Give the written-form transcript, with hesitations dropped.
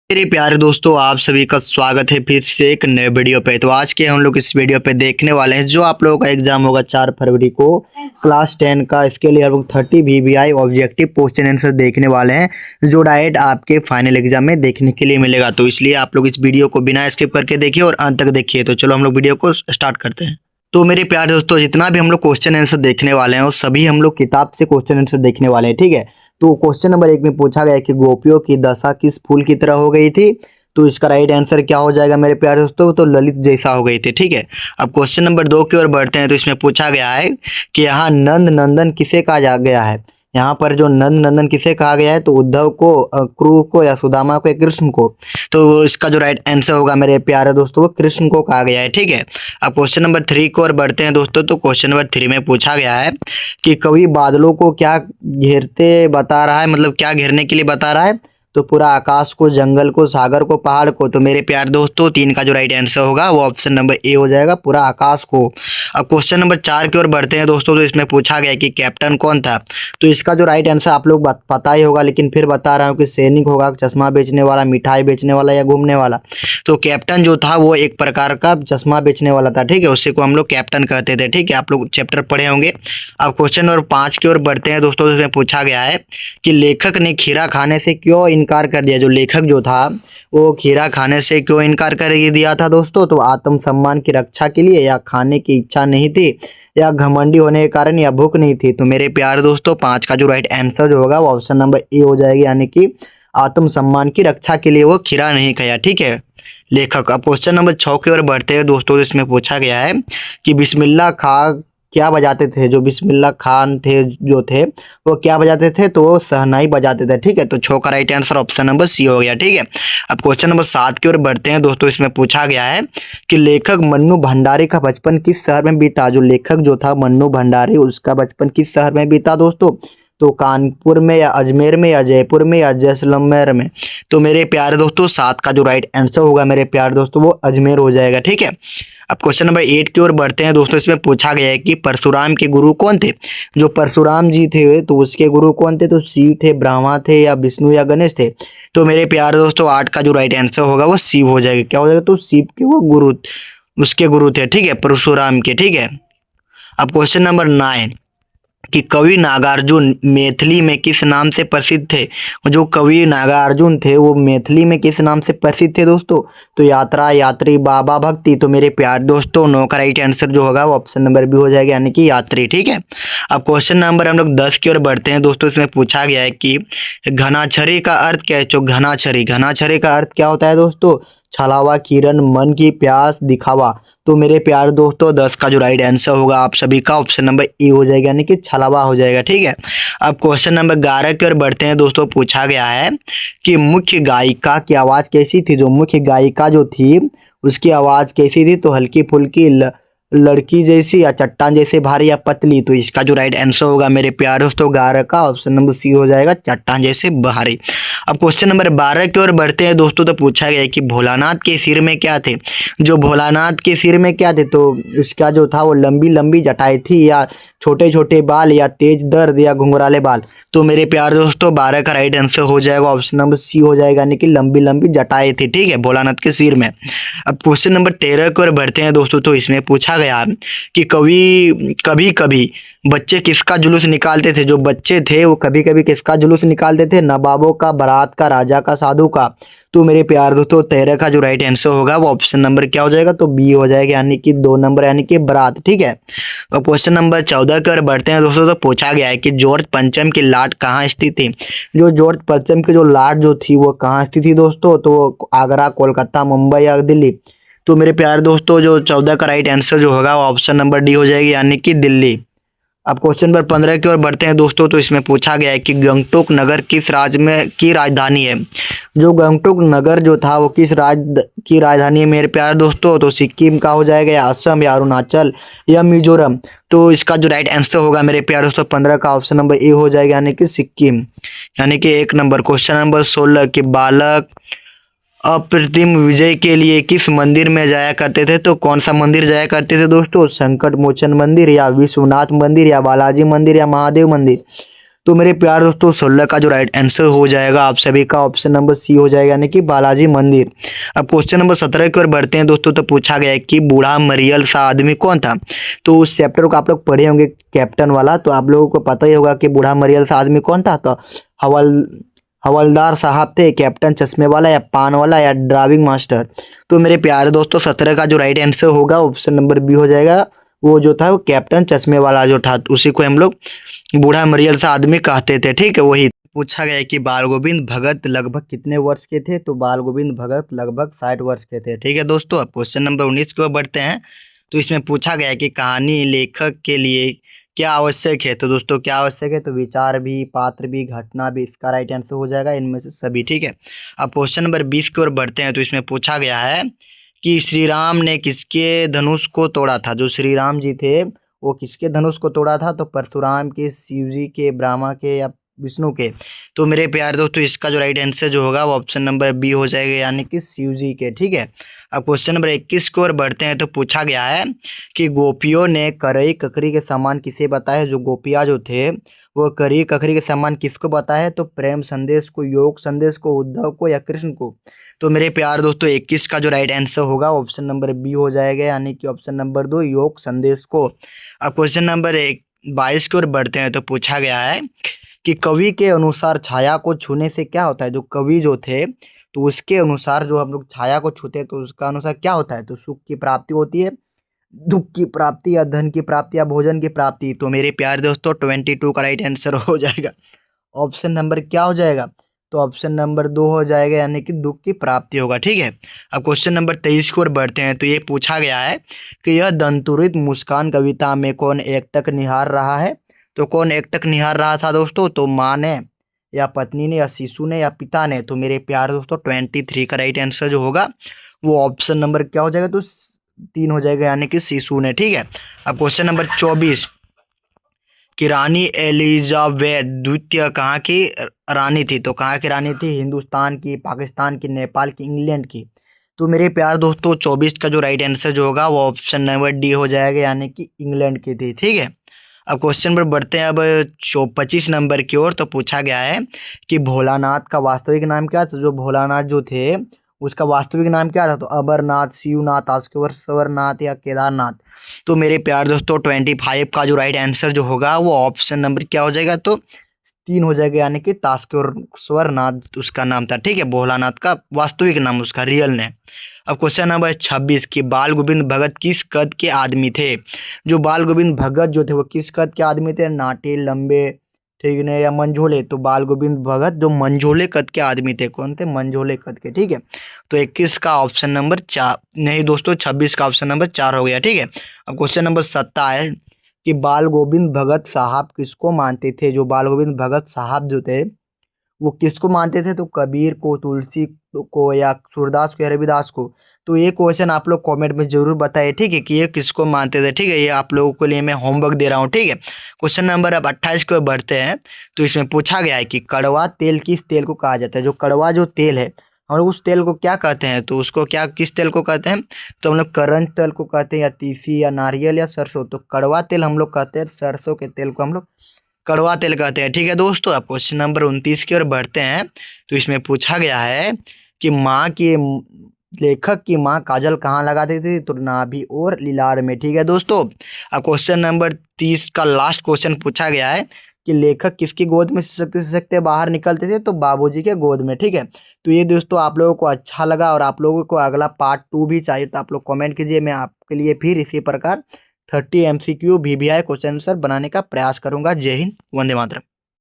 मेरे प्यारे दोस्तों, आप सभी का स्वागत है फिर से एक नए वीडियो पे। तो आज के हम लोग इस वीडियो पे देखने वाले हैं जो आप लोगों का एग्जाम होगा 4 फरवरी को क्लास 10 का। इसके लिए हम लोग 30 VBI ऑब्जेक्टिव क्वेश्चन आंसर देखने वाले हैं जो डायरेक्ट आपके फाइनल एग्जाम में देखने के लिए मिलेगा। तो इसलिए आप लोग इस वीडियो को बिना स्किप करके देखिए और अंत तक देखिए। तो चलो हम लोग वीडियो को स्टार्ट करते हैं। तो मेरे प्यारे दोस्तों, जितना भी हम लोग क्वेश्चन आंसर देखने वाले हैं वो सभी हम लोग किताब से क्वेश्चन आंसर देखने वाले हैं, ठीक है। तो क्वेश्चन नंबर 1 में पूछा गया कि गोपियों की दशा किस फूल की तरह हो गई थी। तो इसका राइट आंसर क्या हो जाएगा मेरे प्यारे दोस्तों, तो ललित जैसा हो गई थी, ठीक है। अब क्वेश्चन नंबर 2 की ओर बढ़ते हैं। तो इसमें पूछा गया है कि यहाँ नंद नंदन किसे कहा जा गया है। यहाँ पर जो नंद नंदन किसे कहा गया है, तो उद्धव को, क्रू को, या सुदामा को, या कृष्ण को। तो इसका जो राइट आंसर होगा मेरे प्यारे दोस्तों वो कृष्ण को कहा गया है, ठीक है। अब क्वेश्चन नंबर 3 की ओर बढ़ते हैं दोस्तों। तो क्वेश्चन नंबर 3 में पूछा गया है कि कवि बादलों को क्या घेरते बता रहा है, मतलब क्या घेरने के लिए बता रहा है। तो पूरा आकाश को, जंगल को, सागर को, पहाड़ को। तो मेरे प्यारे दोस्तों 3 का जो राइट आंसर होगा वो ऑप्शन नंबर ए हो जाएगा, पूरा आकाश को। अब क्वेश्चन नंबर 4 की ओर बढ़ते हैं दोस्तों। तो इसमें पूछा गया कि कैप्टन कौन था। तो इसका जो राइट आंसर आप लोग पता ही होगा, लेकिन फिर बता रहा हूँ कि सैनिक होगा, चश्मा बेचने वाला, मिठाई बेचने वाला, या घूमने वाला। तो कैप्टन जो था वो एक प्रकार का चश्मा बेचने वाला था, ठीक है। उसी को हम लोग कैप्टन कहते थे, ठीक है। आप लोग चैप्टर पढ़े होंगे। अब क्वेश्चन नंबर 5 की ओर बढ़ते हैं दोस्तों। इसमें पूछा गया है कि लेखक ने खीरा खाने से क्यों इनकार कर दिया। जो लेखक जो था वो खीरा खाने से क्यों इनकार कर दिया था दोस्तों, तो आत्मसम्मान की रक्षा के लिए, या खाने की इच्छा नहीं थी, या घमंडी होने के कारण, या भूख नहीं थी। तो मेरे प्यारे दोस्तों 5 का जो राइट आंसर जो होगा वो ऑप्शन नंबर ए हो जाएगी, यानी कि आत्मसम्मान की रक्षा के लिए वो खीरा नहीं खाया, ठीक है, लेखक। अब क्वेश्चन नंबर 6 की ओर बढ़ते हैं दोस्तों। इसमें पूछा गया है कि बिस्मिल्लाह खां क्या बजाते थे। जो बिस्मिल्लाह खान थे जो थे वो क्या बजाते थे, तो वो शहनाई बजाते थे, ठीक है। तो 6 का right answer option number C हो गया, ठीक है। अब क्वेश्चन नंबर 7 की ओर बढ़ते हैं दोस्तों। इसमें पूछा गया है कि लेखक मन्नू भंडारी का बचपन किस शहर में बीता। जो लेखक जो था मन्नू भंडारी, उसका बचपन किस शहर में बीता दोस्तों, तो कानपुर में, या अजमेर में, या जयपुर में, या जैसलमेर में। तो मेरे प्यारे दोस्तों 7 का जो राइट आंसर होगा मेरे प्यारे दोस्तों वो अजमेर हो जाएगा, ठीक है। अब क्वेश्चन नंबर 8 की ओर बढ़ते हैं दोस्तों। इसमें पूछा गया है कि परशुराम के गुरु कौन थे। जो परशुराम जी थे तो उसके गुरु कौन थे, तो शिव थे, ब्रह्मा थे, या विष्णु, या गणेश थे। तो मेरे प्यारे दोस्तों 8 का जो राइट आंसर होगा वो शिव हो जाएगा। क्या हो जाएगा, तो शिव के वो गुरु, उसके गुरु थे, ठीक है, परशुराम के, ठीक है। अब क्वेश्चन नंबर 9 कि कवि नागार्जुन मैथिली में किस नाम से प्रसिद्ध थे। जो कवि नागार्जुन थे वो मैथिली में किस नाम से प्रसिद्ध थे दोस्तों, तो यात्रा, यात्री, बाबा, भक्ति। तो मेरे प्यारे दोस्तों 9 का राइट आंसर जो होगा वो ऑप्शन नंबर बी हो जाएगा, यानी कि यात्री, ठीक है। अब क्वेश्चन नंबर हम लोग 10 की ओर बढ़ते हैं दोस्तों। इसमें पूछा गया है कि घनाछरी का अर्थ क्या है। जो घनाछरी, घनाछरी का अर्थ क्या होता है दोस्तों, छलावा, किरण, मन की प्यास, दिखावा। तो मेरे प्यारे दोस्तों 10 का जो राइट आंसर होगा आप सभी का ऑप्शन नंबर ए हो जाएगा, यानी कि छलावा हो जाएगा, ठीक है। अब क्वेश्चन नंबर 11 की ओर बढ़ते हैं दोस्तों। पूछा गया है कि मुख्य गायिका की आवाज़ कैसी थी। जो मुख्य गायिका जो थी उसकी आवाज़ कैसी थी, तो हल्की फुल्की, लड़की जैसी, या चट्टान जैसे भारी, या पतली। तो इसका जो राइट आंसर होगा मेरे प्यारे दोस्तों 11 का ऑप्शन नंबर सी हो जाएगा, चट्टान जैसे भारी। अब क्वेश्चन नंबर 12 की ओर बढ़ते हैं दोस्तों। तो पूछा गया है कि भोलानाथ के सिर में क्या थे। जो भोलानाथ के सिर में क्या थे, तो उसका जो था वो लंबी लंबी जटाएं थी, या छोटे छोटे बाल, या तेज दर्द, या घुंघराले बाल। तो मेरे प्यारे दोस्तों 12 का राइट आंसर हो जाएगा ऑप्शन नंबर सी हो जाएगा, यानी कि लंबी लंबी जटाएं थी, ठीक है, भोलानाथ के सिर में। अब क्वेश्चन नंबर 13 की ओर बढ़ते हैं दोस्तों। तो इसमें पूछा गया कि कभी कभी बच्चे किसका जुलूस निकालते थे। जो बच्चे थे वो कभी कभी किसका जुलूस निकालते थे, नवाबों का, बारात का, राजा का, साधु का। तो मेरे प्यार दोस्तों 13 का जो राइट आंसर होगा वो ऑप्शन नंबर क्या हो जाएगा, तो बी हो जाएगा, यानी कि 2 नंबर, यानी कि बारात, ठीक है। और क्वेश्चन नंबर 14 की ओर बढ़ते हैं दोस्तों। तो पूछा गया है कि जॉर्ज पंचम की लाट कहाँ स्थित थी। जो जॉर्ज पंचम की जो लाट जो थी वो कहाँ स्थित थी दोस्तों, तो आगरा, कोलकाता, मुंबई, या दिल्ली। तो मेरे प्यारे दोस्तों जो 14 का राइट आंसर जो होगा वो ऑप्शन नंबर डी हो जाएगी, यानी कि दिल्ली। अब क्वेश्चन नंबर 15 की ओर बढ़ते हैं दोस्तों। तो इसमें पूछा गया है कि गंगटोक नगर किस राज्य में की राजधानी है। जो गंगटोक नगर जो था वो किस राज्य की राजधानी है मेरे प्यारे दोस्तों, तो सिक्किम का हो जाएगा, या असम, या अरुणाचल, या मिजोरम। तो इसका जो राइट आंसर होगा मेरे प्यारे दोस्तों 15 का ऑप्शन नंबर ए हो जाएगा, यानी कि सिक्किम, यानी कि 1 नंबर। क्वेश्चन नंबर 16 कि बालक अप्रतिम विजय के लिए किस मंदिर में जाया करते थे। तो कौन सा मंदिर जाया करते थे दोस्तों, संकट मोचन मंदिर, या विश्वनाथ मंदिर, या बालाजी मंदिर, या महादेव मंदिर। तो मेरे प्यार दोस्तों 16 का जो राइट आंसर हो जाएगा आप सभी का ऑप्शन नंबर सी हो जाएगा, यानी कि बालाजी मंदिर। अब क्वेश्चन नंबर 17 की ओर बढ़ते हैं दोस्तों। तो पूछा गया है कि बूढ़ा मरियल सा आदमी कौन था। तो उस चैप्टर को आप लोग पढ़े होंगे कैप्टन वाला, तो आप लोगों को पता ही होगा कि बूढ़ा मरियल सा आदमी कौन था। तो हवलदार साहब थे, कैप्टन चश्मे वाला, या पान वाला, या ड्राइविंग मास्टर। तो मेरे प्यारे दोस्तों 17 का जो राइट आंसर होगा ऑप्शन नंबर बी हो जाएगा। वो जो था वो कैप्टन चश्मे वाला जो था, उसी को हम लोग बूढ़ा मरियल सा आदमी कहते थे, ठीक है वही। पूछा गया कि बाल गोविंद भगत लगभग कितने वर्ष के थे। तो बाल गोविंद भगत लगभग 60 वर्ष के थे, ठीक है दोस्तों। अब क्वेश्चन नंबर 19 की ओर बढ़ते हैं। तो इसमें पूछा गया है कि कहानी लेखक के लिए क्या आवश्यक है। तो दोस्तों क्या आवश्यक है, तो विचार भी, पात्र भी, घटना भी, इसका राइट आंसर हो जाएगा इनमें से सभी, ठीक है। अब क्वेश्चन नंबर 20 की ओर बढ़ते हैं। तो इसमें पूछा गया है कि श्री राम ने किसके धनुष को तोड़ा था। जो श्री राम जी थे वो किसके धनुष को तोड़ा था। तो परशुराम के, शिव जी के, ब्रह्मा के, या विष्णु के। तो मेरे प्यारे दोस्तों इसका जो राइट आंसर जो होगा वो ऑप्शन नंबर बी हो जाएगा, यानी कि शिव जी के, ठीक है। अब क्वेश्चन नंबर 21 की ओर बढ़ते हैं। तो पूछा गया है कि गोपियों ने करई ककरी के समान किसे बताया। जो गोपियाँ जो थे वो करई ककरी के समान किसको बताया। तो प्रेम संदेश को, योग संदेश को, उद्धव को, या कृष्ण को। तो मेरे प्यार दोस्तों 21 का जो राइट आंसर होगा ऑप्शन नंबर बी हो जाएगा, यानी कि ऑप्शन नंबर 2 योग संदेश को। अब क्वेश्चन नंबर 22 की ओर बढ़ते हैं। तो पूछा गया है कि कवि के अनुसार छाया को छूने से क्या होता है। जो कवि जो थे तो उसके अनुसार जो हम लोग छाया को छूते हैं तो उसका अनुसार क्या होता है। तो सुख की प्राप्ति होती है, दुख की प्राप्ति, या धन की प्राप्ति, या भोजन की प्राप्ति। तो मेरे प्यारे दोस्तों 22 का राइट आंसर हो जाएगा। ऑप्शन नंबर क्या हो जाएगा। तो ऑप्शन नंबर 2 हो जाएगा, यानी कि दुख की प्राप्ति होगा, ठीक है। अब क्वेश्चन नंबर 23 की ओर बढ़ते हैं। तो ये पूछा गया है कि यह दंतुरित मुस्कान कविता में कौन एकटक निहार रहा है। तो कौन एकटक निहार रहा था दोस्तों। तो माँ ने, या पत्नी ने, या शिशु ने, या पिता ने। तो मेरे प्यारे दोस्तों 23 का राइट आंसर जो होगा वो ऑप्शन नंबर क्या हो जाएगा। तो 3 हो जाएगा, यानी कि शिशु ने, ठीक है। अब क्वेश्चन नंबर 24 कि रानी एलिजाबेथ द्वितीय कहाँ की रानी थी। तो कहाँ की रानी थी। हिंदुस्तान की, पाकिस्तान की, नेपाल की, इंग्लैंड की। तो मेरे प्यार दोस्तों 24 का जो राइट आंसर जो होगा वो ऑप्शन नंबर डी हो जाएगा, यानी कि इंग्लैंड की थी, ठीक है। अब क्वेश्चन पर बढ़ते हैं अब 25 नंबर की ओर। तो पूछा गया है कि भोलानाथ का वास्तविक नाम क्या था। जो भोलानाथ जो थे उसका वास्तविक नाम क्या था। तो अमरनाथ, शिवनाथ, आस्केश्वरनाथ, या केदारनाथ। तो मेरे प्यार दोस्तों 25 का जो राइट आंसर जो होगा वो ऑप्शन नंबर क्या हो जाएगा। तो 3 हो जाएगा, यानी कि तास्केश्वरनाथ उसका नाम था, ठीक है। भोलानाथ का वास्तविक नाम, उसका रियल नेम। अब क्वेश्चन नंबर 26 कि बाल गोविंद भगत किस कद के आदमी थे। जो बाल गोविंद भगत जो थे वो किस कद के आदमी थे। नाटे, लंबे, ठीक है, या मंझोले। तो बाल गोविंद भगत जो मंझोले कद के आदमी थे, कौन थे। मंझोले कद के, ठीक है। तो 21 का ऑप्शन नंबर 4 नहीं दोस्तों 26 का ऑप्शन नंबर 4 हो गया, ठीक है। अब क्वेश्चन नंबर 17 है कि बाल गोविंद भगत साहब किसको मानते थे। जो बाल गोविंद भगत साहब जो थे वो किसको मानते थे। तो कबीर को, तुलसी को, या सूरदास को, या रविदास को। तो ये क्वेश्चन आप लोग कमेंट में जरूर बताइए, ठीक है, कि ये किसको मानते थे, ठीक है। ये आप लोगों के लिए मैं होमवर्क दे रहा हूँ, ठीक है। क्वेश्चन नंबर अब 28 को बढ़ते हैं। तो इसमें पूछा गया है कि कड़वा तेल किस तेल को कहा जाता है। जो कड़वा जो तेल है हम लोग उस तेल को क्या कहते हैं। तो उसको क्या, किस तेल को कहते हैं। तो हम लोग करंज तेल को कहते हैं, या तीसी, या नारियल, या सरसों। तो कड़वा तेल हम लोग कहते हैं, सरसों के तेल को हम लोग कड़वा तेल कहते हैं, ठीक है दोस्तों। अब क्वेश्चन नंबर 29 की ओर बढ़ते हैं। तो इसमें पूछा गया है कि माँ की, लेखक की माँ काजल कहाँ लगाती थी। तो नाभि और लीलार में, ठीक है दोस्तों। अब क्वेश्चन नंबर 30 का लास्ट क्वेश्चन पूछा गया है कि लेखक किसकी गोद में सिसकते सिसकते बाहर निकलते थे। तो बाबूजी के गोद में, ठीक है। तो ये दोस्तों आप लोगों को अच्छा लगा और आप लोगों को अगला पार्ट 2 भी चाहिए तो आप लोग कमेंट कीजिए। मैं आपके लिए फिर इसी प्रकार 30 MCQ VVI क्वेश्चन आंसर बनाने का प्रयास करूंगा। जय हिंद, वंदे मातरम।